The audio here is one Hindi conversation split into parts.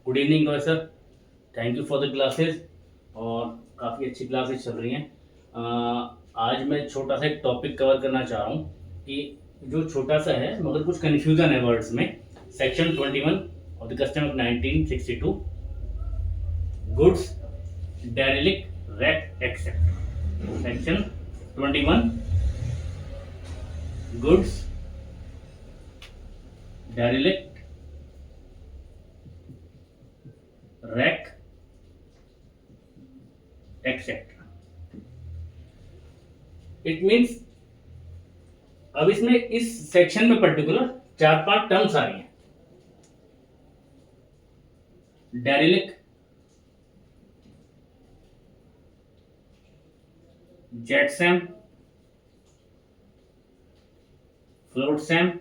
Good evening professor, thank you for the classes. और काफ़ी अच्छी क्लासेस चल रही हैं। आज मैं छोटा सा एक टॉपिक कवर करना चाह रहा हूँ कि जो छोटा सा है मगर कुछ कन्फ्यूज़न है वर्ड्स में। Section 21 of the custom of 1962, goods, derelict, wreck except. Section 21, goods, derelict, wreck etcetera. It means अब इसमें इस सेक्शन में पर्टिकुलर 4-5 टर्म्स आ रही हैं। डेरिलिक्ट, jet Sam, float Sam,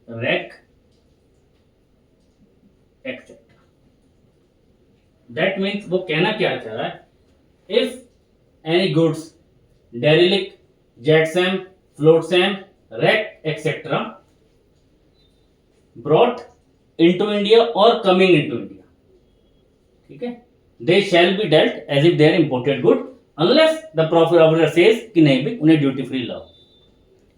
rack etcetera. That means वो कहना क्या चाह रहा है, if any goods, डेरिलिक्ट, jet Sam, float Sam, rack etcetera brought into India or coming into India, ठीक है, they shall be dealt as if they are imported good unless the proper officer says कि नहीं भाई उन्हें ड्यूटी फ्री लाओ।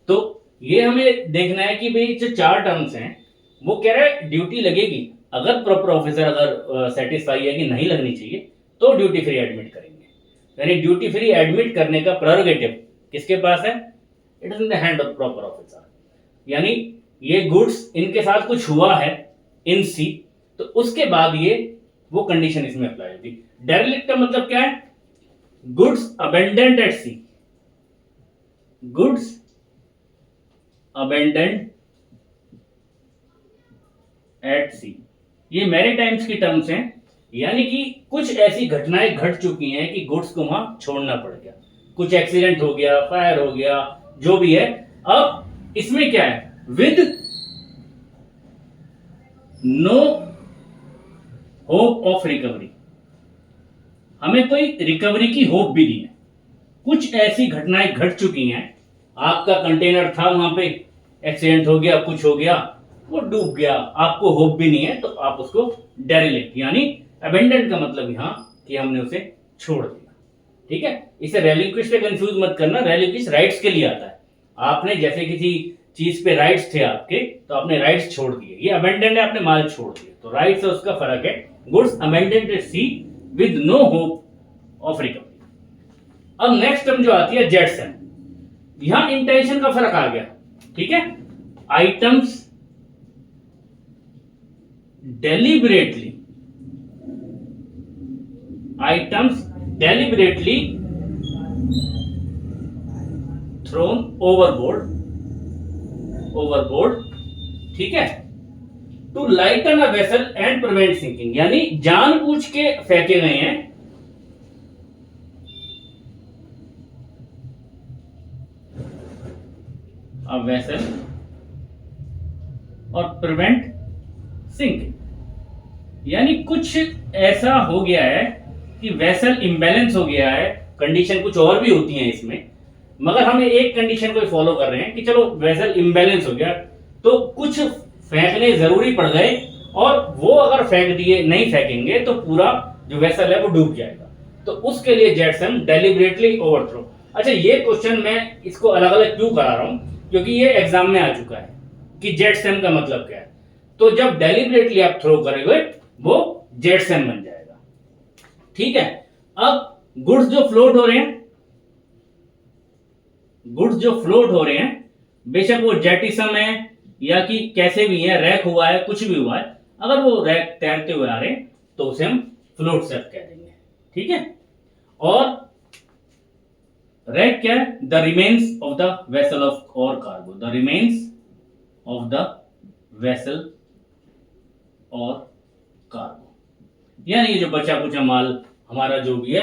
तो ये हमें देखना है कि भाई जो 4 टर्म्स हैं वो कह रहा है ड्यूटी लगेगी, अगर प्रॉपर ऑफिसर अगर सेटिस्फाई है कि नहीं लगनी चाहिए तो ड्यूटी फ्री एडमिट करेंगे। यानी ड्यूटी फ्री एडमिट करने का प्रेरोगेटिव किसके पास है? It is in the hand of proper officer. यानी ये गुड्स इनके साथ कुछ हुआ है इन सी, तो उसके बाद ये वो कंडीशन इसमें अप्लाई होगी। डेरिलिक्ट का मतलब क्या है? गुड्स अबेंडेंड एट सी, गुड्स अबेंडेंड एट सी, ये मैरीटाइम्स की टर्म्स हैं। यानी कि कुछ ऐसी घटनाएं घट चुकी हैं कि गुड्स को वहां छोड़ना पड़ गया, कुछ एक्सीडेंट हो गया, फायर हो गया, जो भी है। अब इसमें क्या है? With no hope of recovery, हमें कोई रिकवरी की होप भी नहीं है। कुछ ऐसी घटनाएं घट चुकी हैं, आपका कंटेनर था वहां पे, एक्सीडेंट हो गया, कुछ हो गया, वो डूब गया, आपको होप भी नहीं है, तो आप उसको डेरिलिक्ट यानी अबेंडन का मतलब यहां कि हमने उसे छोड़ दिया। ठीक है, इसे रेलिक्विश पे कंफ्यूज मत करना, रेलिक्विश राइट्स के लिए आता है। आपने जैसे किसी चीज पे राइट्स थे आपके, तो आपने राइट्स छोड़ दिए, ये अबेंडेंट है, आपने माल छोड़ दिया, तो राइट्स से उसका फर्क है। Goods abandoned at sea with no hope of recovery. अब नेक्स्ट टर्म जो आती है जेट सैम, यहां इंटेंशन का फर्क आ गया। ठीक है, items deliberately, items deliberately thrown overboard, overboard, ठीक है, to lighten a vessel and prevent sinking, यानी जानबूझ के फेंके गए हैं अ वेसल और प्रिवेंट सिंकिंग। यानी कुछ ऐसा हो गया है कि वेसल इंबैलेंस हो गया है, कंडीशन कुछ और भी होती है इसमें, मगर हम एक कंडीशन को फॉलो कर रहे हैं कि चलो वेसल इंबैलेंस हो गया, तो कुछ फेंकने जरूरी पड़ गए, और वो अगर फेंक दिए, नहीं फेंकेंगे तो पूरा जो वेसल है वो डूब जाएगा। तो उसके लिए जेट सैम डेलिबरेटली ओवरथ्रो। अच्छा, ये क्वेश्चन मैं इसको अलग अलग क्यों करा रहा हूं, क्योंकि ये एग्जाम में आ चुका है कि जेट सैम का मतलब क्या है। तो जब डेलिबरेटली आप थ्रो करेंगे वो जेट सैम बन जाएगा। ठीक है, अब गुड्स जो फ्लोट हो रहे हैं, गुड्स जो फ्लोट हो रहे हैं, बेशक वो जेटिसम है या कि कैसे भी है, रैक हुआ है, कुछ भी हुआ है, अगर वो रैक तैरते हुए आ रहे हैं तो उसे हम फ्लोट सेफ कह देंगे। ठीक है, और रैक क्या है? The remains of the vessel of और cargo, the remains of the vessel और कार्गो, यानी ये जो बचा कुचा माल हमारा जो भी है,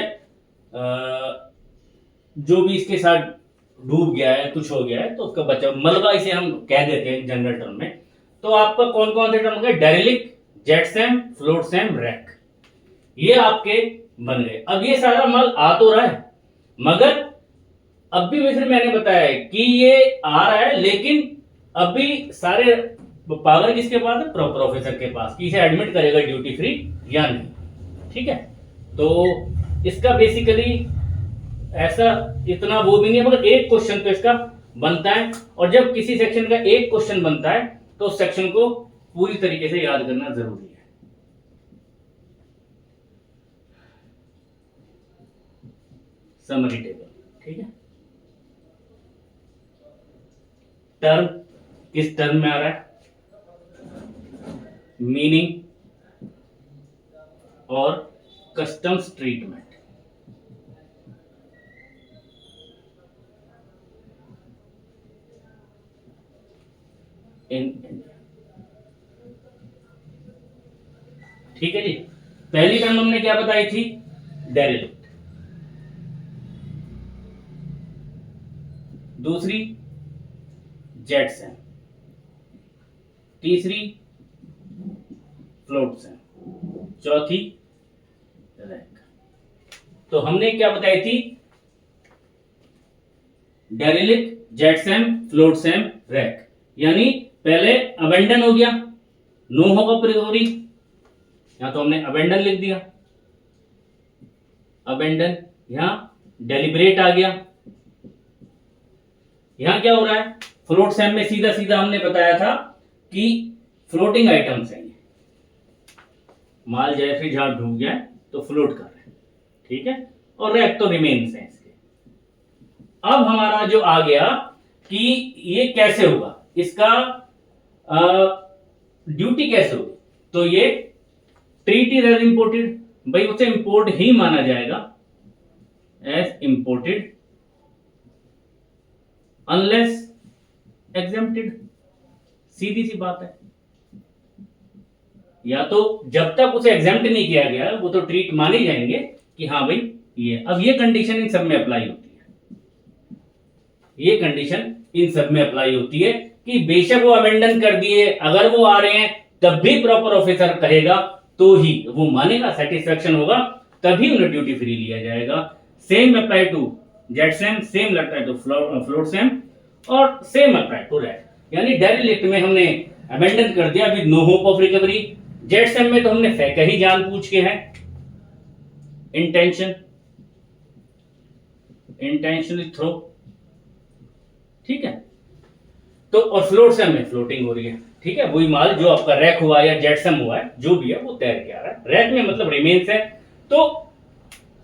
जो भी इसके साथ डूब गया है, कुछ हो गया है, तो उसका बचा मलबा इसे हम कह देते हैं जनरल टर्म में। तो आपका कौन कौन से टर्म हो गए? डेरिलिक्ट, jet Sam, float Sam, rack, ये आपके बन गए। अब ये सारा माल आ तो रहा है, मगर अब भी फिर मैंने बताया है कि ये आ रहा है, लेकिन अभी सारे वो पावर किसके पास है? प्रॉपर ऑफिसर के पास, कि इसे एडमिट करेगा ड्यूटी फ्री या नहीं। ठीक है, तो इसका बेसिकली ऐसा इतना वो भी नहीं है, मगर एक क्वेश्चन तो इसका बनता है, और जब किसी सेक्शन का एक क्वेश्चन बनता है तो उस सेक्शन को पूरी तरीके से याद करना जरूरी है। समरी टेबल, ठीक है। टर्म किस टर्म में आ रहा है, मीनिंग और कस्टम्स ट्रीटमेंट। इन इंडिया, ठीक है जी। पहली टर्म हमने क्या बताई थी? डेरिलिक्ट। दूसरी जेटसन, तीसरी फ्लोटसन, चौथी रैक। तो हमने क्या बताई थी? Derelict, jetsam, flotsam, wreck. यानी पहले अबेंडन हो गया, नो होगा प्रियोरी, यहां तो हमने अबेंडन लिख दिया, अबेंडन। यहां डेलिब्रेट आ गया। यहां क्या हो रहा है? फ्लोट सैम में सीधा सीधा हमने बताया था कि फ्लोटिंग आइटम्स हैं, माल जैसे जहां डूब गया तो फ्लोट कर रहे हैं, ठीक है। और रैक तो रिमेन्स है इसके। अब हमारा जो आ गया कि ये कैसे होगा, इसका ड्यूटी कैसे होगी, तो ये ट्रीट इज एज इंपोर्टेड, भाई उसे इंपोर्ट ही माना जाएगा, एज इंपोर्टेड अनलेस एग्जेम्प्टेड। सीधी सी बात है, या तो जब तक उसे एग्जेम्प्ट नहीं किया गया वो तो ट्रीट माने जाएंगे कि हाँ भाई ये। अब ये कंडीशन इन सब में अप्लाई होती है, ये कंडीशन इन सब में अप्लाई होती है कि बेशक वो अमेंडन कर दिए, अगर वो आ रहे हैं तब भी प्रॉपर ऑफिसर कहेगा तो ही वो मानेगा, सेटिस्फेक्शन होगा, तभी उन्हें ड्यूटी फ्री लिया जाएगा। Same apply to jetsam, same apply to flotsam, और सेम अप्लाई टू रैक। यानी डेरिलिक्ट में हमने अमेंडन कर दिया with no hope of recovery, jetsam में तो हमने फेंका ही जानबूझ के है, इंटेंशनली थ्रो, ठीक है। तो और फ्लोटसैम में फ्लोटिंग हो रही है, ठीक है। वही माल जो आपका रैक हुआ या जेटसम हुआ है, जो भी है वो तैर के आ रहा है, रैक में मतलब रिमेन्स है, तो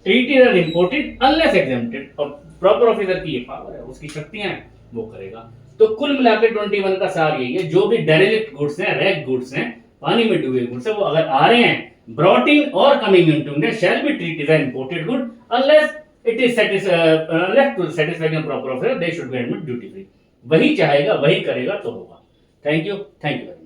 treated as imported unless exempted, और प्रॉपर ऑफिसर की ये पावर है, उसकी शक्तियां हैं, वो करेगा। तो कुल मिलाकर 21 का सार यही है, जो भी डेरिलिक्ट गुड्स हैं, रैक गुड्स हैं, पानी में डूबे गुड्स हैं, वो अगर आ रहे हैं ब्रॉट इन और coming into India shall be treated as imported good unless it is satisfaction proper officer, they should be admit duty free. वही चाहेगा, वही करेगा तो होगा। Thank you very much.